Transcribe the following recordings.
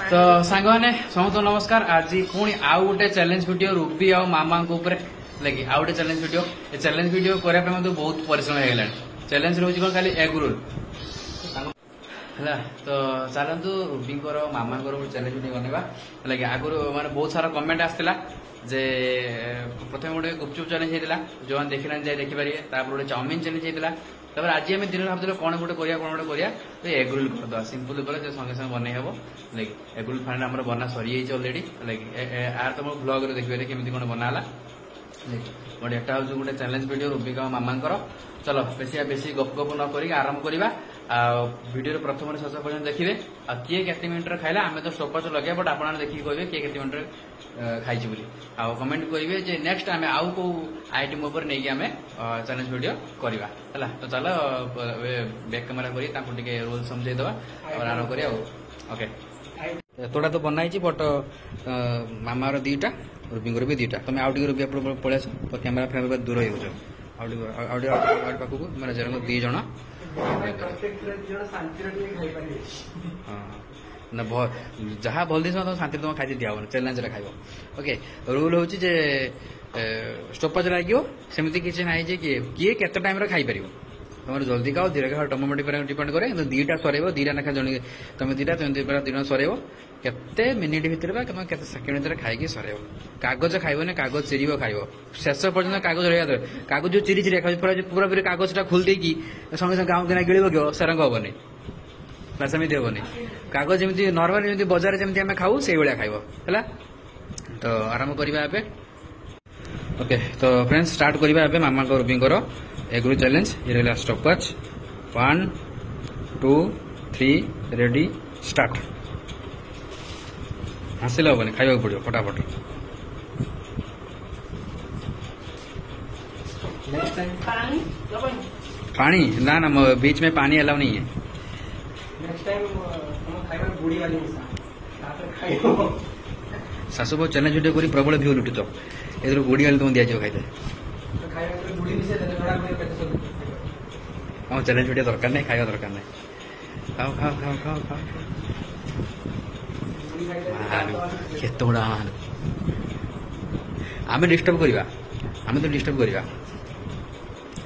तो सांग मैंने समस्त नमस्कार। आज पुणी आउ गोटे चैलेंज वीडियो रूबी आ मामा लगे आउ गोटे चैलेंज वीडियो चैलेंज वीडियो करने मत बहुत परिश्रम होगा। चैलेंज रोज कौन खाली एग रोल है। तो चलतु रूबी मामा चैलेंज वीडियो बनवा लगे आगुरी माने बहुत सारा कमेंट आसला जे प्रथम गोटे गुपचुप चैलेंज होता जो देखी ना जाए देखिपारे गोटे चाउमिन चैलेंज होता। तापर आज आम दिन भाव कौन गोटे करा तो एग रोल करदे सिंपल उपर संगे संगे बनई हम लाइक एग रोल फाइनल आम बना सरी अलरेडी लाइक आर तुम ब्लॉग देखिए केमी कौन बनाला बट एटा हूँ गोटे चैलेंज वीडियो रूबिका मामा। चलो बेसी बेसी गप गप न कर आरंभ करवा वीडियो प्रथम शेष पर्यटन देखिए किए केते मिनट खाइला आम तो स्टॉपेज लगे बट आप देखिए कहे किए केते मिनट खाई कमेंट करेंगे जे नेक्स्ट आम आउ को आइटम उपर नहीं आम चैलेंज वीडियो करवा है। तो चलो बैक कैमेरा कर रोल समझेद और आरंभ कर ओके। एतोटा तो बनाई बट मामार दीटा रूबींगर भी दीटा तुम आउ टे रूबी पलि आस तो कैमेरा फ्रेम दूर हो पाखक मैंने जन दी जन ना जहाँ भल दिस शांति तुम खाई दिया हे चैलेंज खाइब ओके। रूल हूँ जे स्टॉपेज लगे सेमती किसी ना किए केते टाइम खाईपर तुम जल्दी खाओ धीरे खाओ टम डिपेंड करे दीटा सर दीटा लेखा जन तुम दीटा तुम दिन सर केते मिनिट भितर के सेकेंड भितर खाई सर कागज खाइबन कागज चिरीब खाइब शेष पर्यटन कागज रहा कागज जो चिरी चिरी खाई पूरा पूरी कागजटा खोल देकी संगे संगे गाँव किना गिड़ कि सेरंग हेनी ना सेमती हेनी कागज जमी नर्माल जमी बजार जमी आम खाऊ से भाया खाइब है। तो आरंभ करवा ओके। तो फ्रेंड्स स्टार्ट करवा मामा रूबी एग रोल चैलेंज ये रहा स्टॉपेज 1 2 3 रेडी स्टार्ट हसिल हेनी खाइबा पड़ो फटाफट पानी ना ना बीच में पानी अलाउ नहीं है। सासु बहुत चैलेंज वीडियो करी प्रबल व्यू लुटुच ए गुड़ी वाली तुम दिया खाई हम चैलेंज वीडियो दरकार नहीं खाଇବା दरकार नहीं खाओ खाओ खाओ खाओ खाओ केत गुड़ा आम डिस्टर्ब करवा आम तो डिस्टर्ब करवा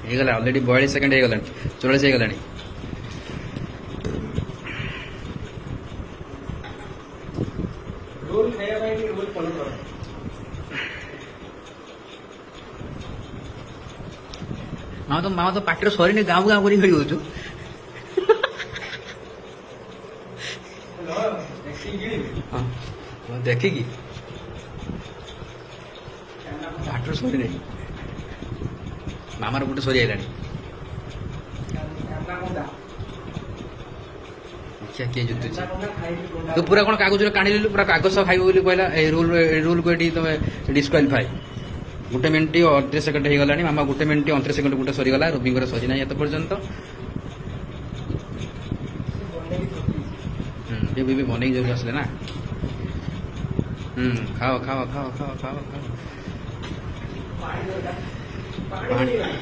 होगा ऑलरेडी 42 सेकंड हो गला 44 हो गला। मामा तो पाटर सरी गाँव गाँव कर देखिकी पाटर सरी नहीं मामार गोटे सरी आइलानी किए जुतुची तो पूरा कौन कागज काढ़ी पूरा कागज खाइब कहला रूल को तुम डिस्क्वालीफाई 1 मिनिट 29 सेकंड हो गला मामा 1 मिनिट 29 सेकंड गोटे सरीगला रूबी सरी ना एत पर्यंत भी बन जरूर आसले ना खाओ खाओ खाओ खाओ खाओ खाओ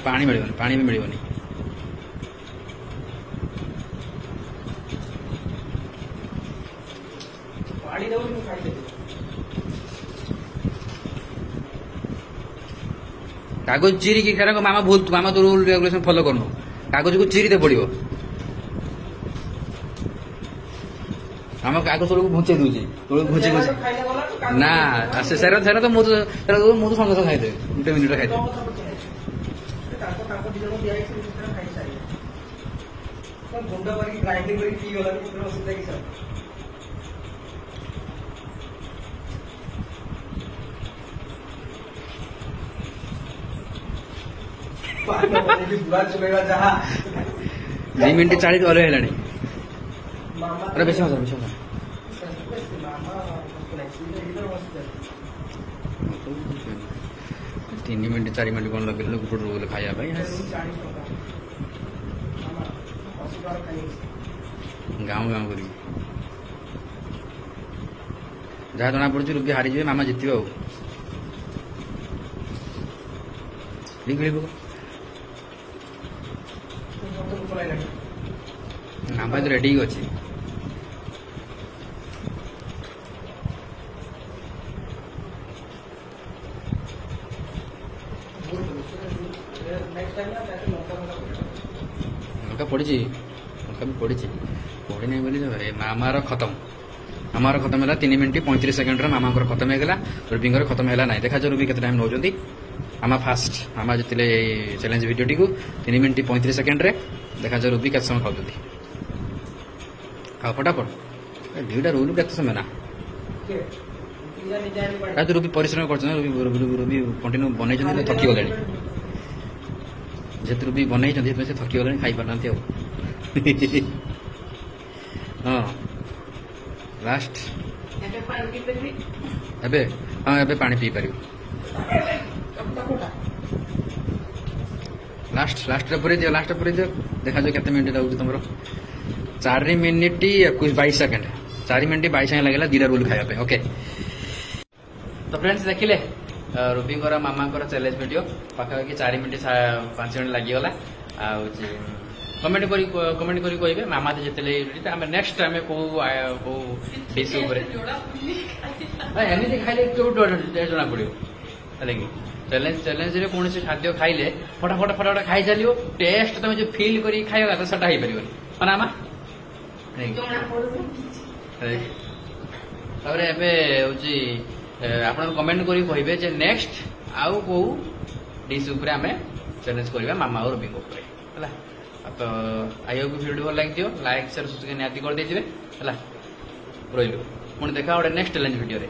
पानी मिलनी पानी भी मिलनी कागज चिरी की खेर मामा भूल मामा तो रूल रेगुलेशन फॉलो करनु कागज को चिरी दे पड़ो मामा कागज तक घुंचे दूसरी घुंचे घुंचे ना से सेरा सेरा तो मुझे संगे संगे खाईदे 1 मिनिट खाईदे दो मिनिट 40 अलग है अरे बेस बेस 3 मिनिट 4 मिनिट कौन लगे गोटे रोल खाया गाँव गाँव कर जहाँ जना पड़ी रूबी हारी जाए मामा जितब आम तो रेडी अच्छे उनका पड़ी भी पड़ी पड़ी नहीं बोली मामार खत्म मामार खत्म है 3 मिनट 35 सेकेंड मामा खत्म होगा रूबी खत्म है ना देखा रूबी केते टाइम नौ मामा फास्ट मामा जितने challenge video T 3 minute 35 second देखा रूबी केते समय खाऊँ खाओ फटाफट दुईटा रोल केते समय ना रूबी परिश्रम कर रूबी कंटिन्यू बनई थकी गले जेहेतु रूबी बनई से थकी गले खाई पारना हाँ लास्ट एबे हाँ एबे पानी पी पार लास्ट लास्ट पूरे दियो देखा जो केते मिनट लगुच तुम 4 मिनिट 22 सेकेंड 4 मिनिट 22 सेकेंड लगे 2टा रोल खाया ओके। तो फ्रेंड्स देखिले रूबी मामा चैलेंज वीडियो पाखापाखि 4 मिनिट 5 मिनिट लगिगला कमेंट करी कहिबे मामा जितले आम नेक्स्ट टाइम को डिश ऊपर एमती खाइले जना पड़ो चैलेंज रे कौन से खाद्य खाइले फटाफट खाई चलो टेस्ट तुम जो फील करी खाइबा तो सेटा हो पार ना मामा तापर आप कमेंट करी कहिबे जे नेक्स्ट आउ को डिश ऊपर आम चैलेंज करबा मामा और रूबी ऊपर है तो आई होप वीडियो भल लगे लाइक शेयर निहाती कर दे रही पुणी देखा गोटे नेक्स्ट चैलेंज वीडियो रे।